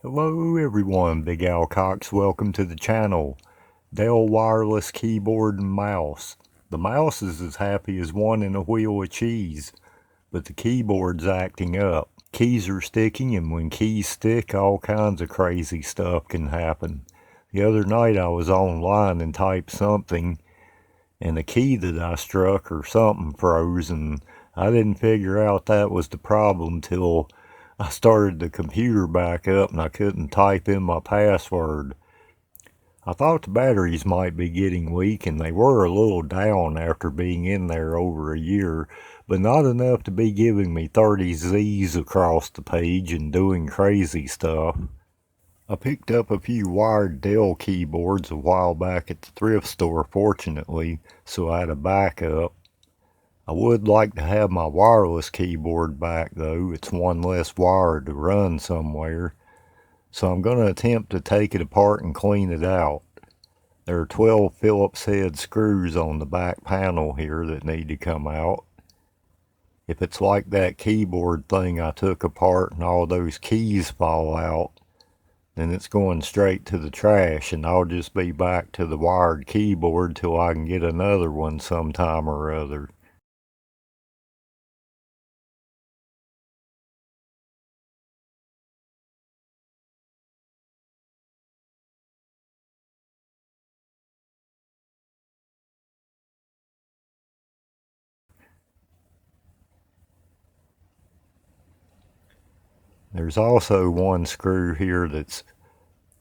Hello everyone, Big Allen Cox, welcome to the channel. Dell wireless keyboard and mouse. The mouse is as happy as one in a wheel of cheese, but the keyboard's acting up. Keys are sticking, and when keys stick, all kinds of crazy stuff can happen. The other night I was online and typed something, and the key that I struck or something froze, and I didn't figure out that was the problem till I started the computer back up and I couldn't type in my password. I thought the batteries might be getting weak, and they were a little down after being in there over a year, but not enough to be giving me 30 Z's across the page and doing crazy stuff. I picked up a few wired Dell keyboards a while back at the thrift store, fortunately, so I had a backup. I would like to have my wireless keyboard back though. It's one less wire to run somewhere. So I'm going to attempt to take it apart and clean it out. There are 12 Phillips head screws on the back panel here that need to come out. If it's like that keyboard thing I took apart and all those keys fall out, then it's going straight to the trash, and I'll just be back to the wired keyboard till I can get another one sometime or other. There's also one screw here that's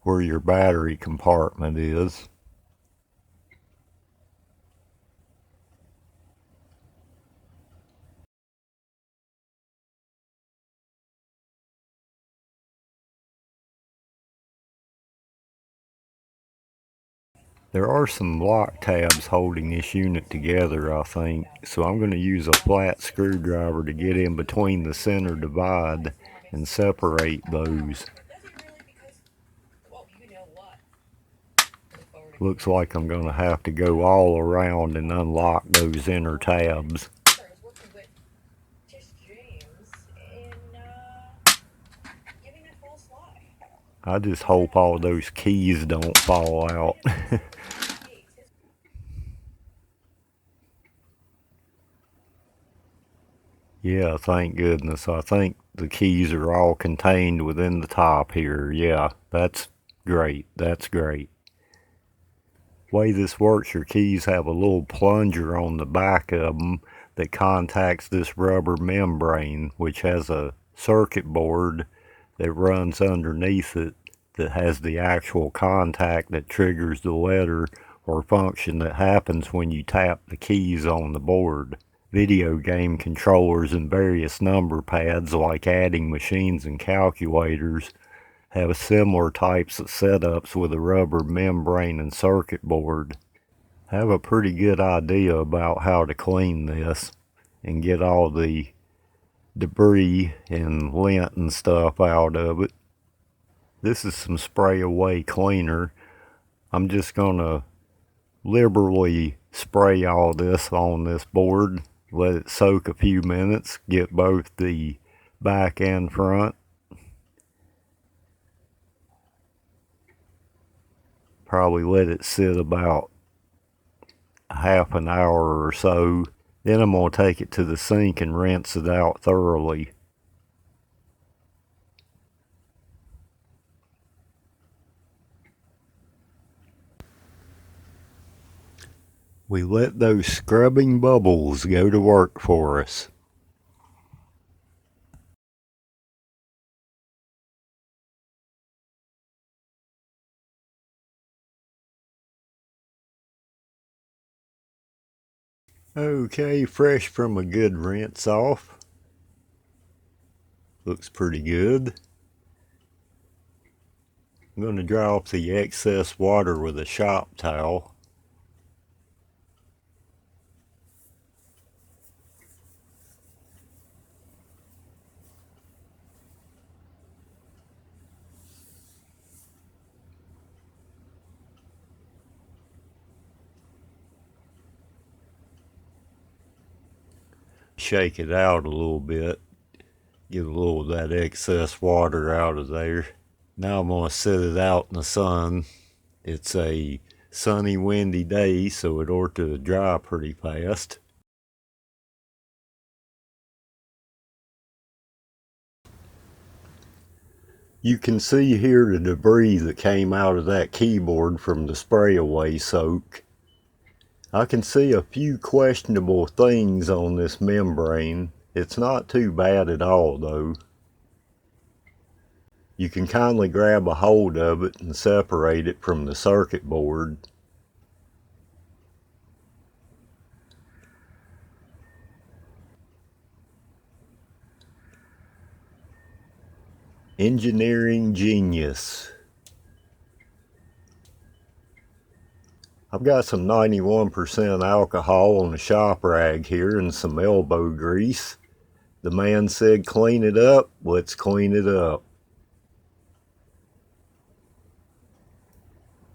where your battery compartment is. There are some lock tabs holding this unit together, I think, so I'm going to use a flat screwdriver to get in between the center divide and separate those. Looks like I'm going to have to go all around and unlock those inner tabs. I just hope all those keys don't fall out. Yeah, thank goodness. I think the keys are all contained within the top here. Yeah, that's great. That's great. Way this works, your keys have a little plunger on the back of them that contacts this rubber membrane, which has a circuit board that runs underneath it that has the actual contact that triggers the letter or function that happens when you tap the keys on the board. Video game controllers and various number pads like adding machines and calculators have similar types of setups with a rubber membrane and circuit board. I have a pretty good idea about how to clean this and get all the debris and lint and stuff out of it. This is some Sprayway cleaner. I'm just gonna liberally spray all this on this board, let it soak a few minutes, get both the back and front. Probably let it sit about half an hour or so. Then I'm going to take it to the sink and rinse it out thoroughly. We let those scrubbing bubbles go to work for us. Okay, fresh from a good rinse off. Looks pretty good. I'm going to dry off the excess water with a shop towel. Shake it out a little bit. Get a little of that excess water out of there. Now I'm going to set it out in the sun. It's a sunny, windy day, so it ought to dry pretty fast. You can see here the debris that came out of that keyboard from the Sprayway soak. I can see a few questionable things on this membrane. It's not too bad at all though. You can kindly grab a hold of it and separate it from the circuit board. Engineering genius. I've got some 91% alcohol on a shop rag here and some elbow grease. The man said clean it up, let's clean it up.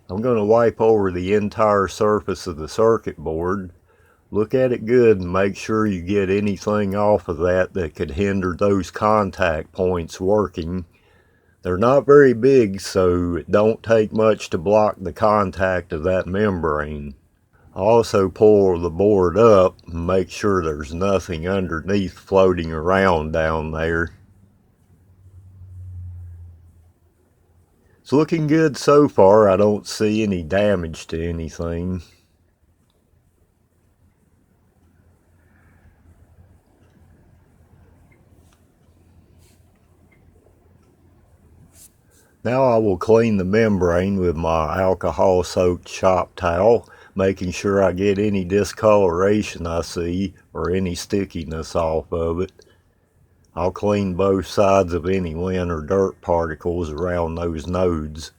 I'm going to wipe over the entire surface of the circuit board. Look at it good and make sure you get anything off of that that could hinder those contact points working. They're not very big, so it don't take much to block the contact of that membrane. Also pull the board up and make sure there's nothing underneath floating around down there. It's looking good so far. I don't see any damage to anything. Now I will clean the membrane with my alcohol soaked shop towel, making sure I get any discoloration I see or any stickiness off of it. I'll clean both sides of any lint or dirt particles around those nodes.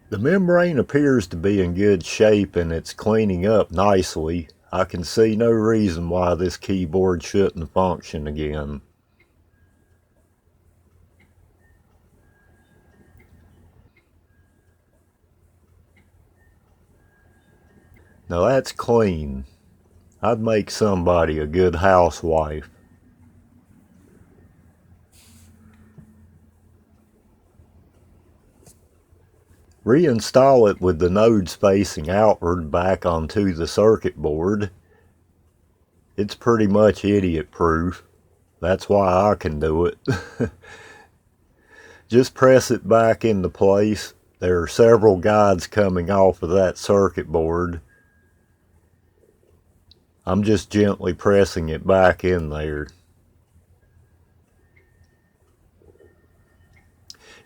The membrane appears to be in good shape and it's cleaning up nicely. I can see no reason why this keyboard shouldn't function again. Now that's clean. I'd make somebody a good housewife. Reinstall it with the nodes facing outward back onto the circuit board. It's pretty much idiot proof. That's why I can do it. Just press it back into place. There are several guides coming off of that circuit board. I'm just gently pressing it back in there.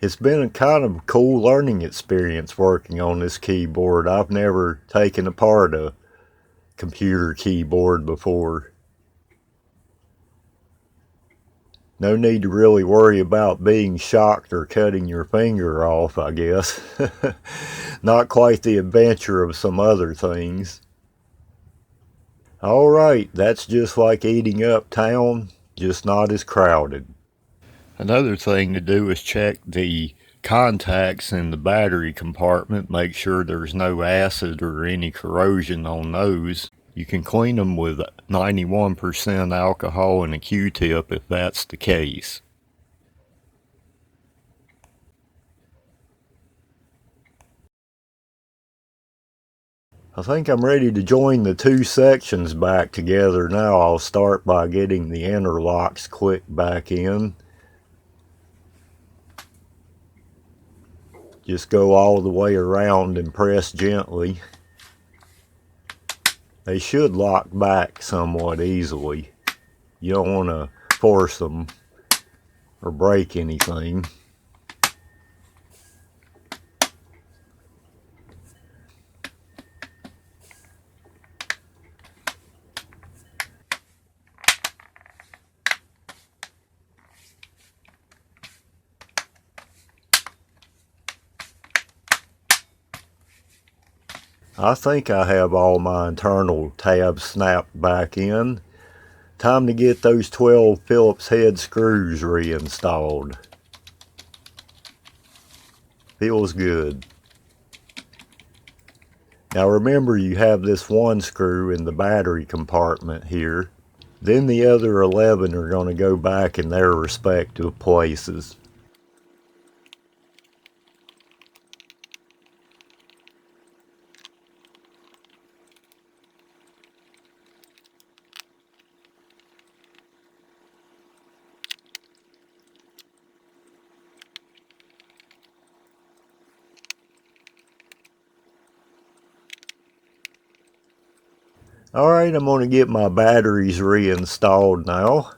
It's been a kind of cool learning experience working on this keyboard. I've never taken apart a computer keyboard before. No need to really worry about being shocked or cutting your finger off, I guess. Not quite the adventure of some other things. Alright, that's just like eating uptown, just not as crowded. Another thing to do is check the contacts in the battery compartment, make sure there's no acid or any corrosion on those. You can clean them with 91% alcohol and a Q-tip if that's the case. I think I'm ready to join the two sections back together now. I'll start by getting the interlocks clicked back in. Just go all the way around and press gently. They should lock back somewhat easily. You don't want to force them or break anything. I think I have all my internal tabs snapped back in. Time to get those 12 Phillips head screws reinstalled. Feels good. Now remember, you have this one screw in the battery compartment here. Then the other 11 are going to go back in their respective places. Alright, I'm going to get my batteries reinstalled now.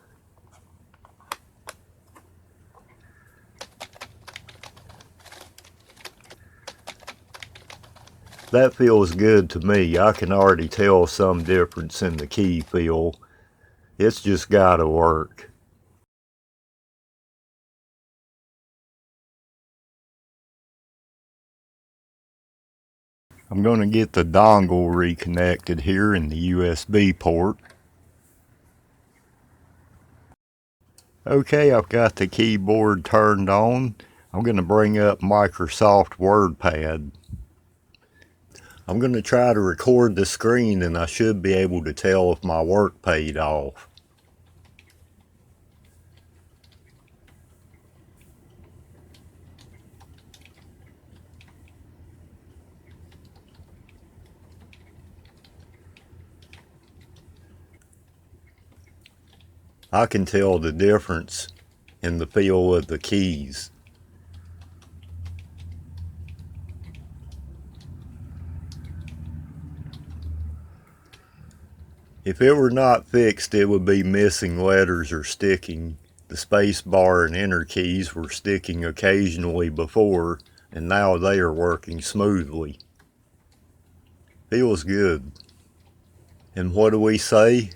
That feels good to me. I can already tell some difference in the key feel. It's just gotta work. I'm going to get the dongle reconnected here in the USB port. Okay, I've got the keyboard turned on. I'm going to bring up Microsoft WordPad. I'm going to try to record the screen and I should be able to tell if my work paid off. I can tell the difference in the feel of the keys. If it were not fixed, it would be missing letters or sticking. The space bar and enter keys were sticking occasionally before, and now they are working smoothly. Feels good. And what do we say?